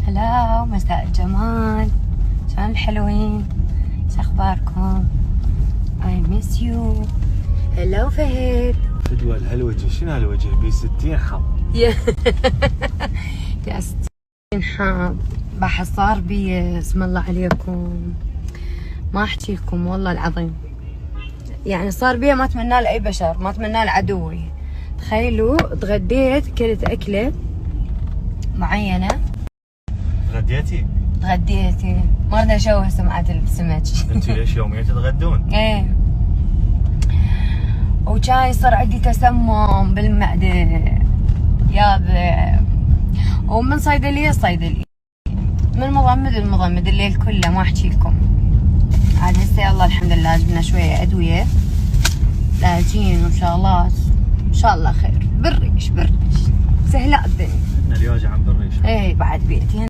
هلا مساء الجمال، شلون الحلوين؟ شو اخباركم؟ I miss you. هلا فهد. فدوى هالوجه، شنو هالوجه؟ بي 60 حب. يا 60 حب. بحث صار بي اسم الله عليكم، ما احكي لكم والله العظيم. يعني صار بي ما اتمنى لاي بشر، ما اتمنى لعدوي. تخيلوا تغديت، كلت اكله معينه. تغديتي؟ تغديتي، ما اريد اشوه سمعة السمك. انتوا ليش يوميا تتغدون؟ ايه، وكان يصير عندي تسمم بالمعدة يابا، ومن صيدلية لصيدلية، من مضمد لمضمد الليل كله ما احكي لكم. عاد هسه يلا الحمد لله جبنا شوية ادوية لاجين وشغلات، ان شاء الله خير. بالريش بالريش سهلة الدنيا. عندنا اليوجع عم بالريش. ايه بعد بيتي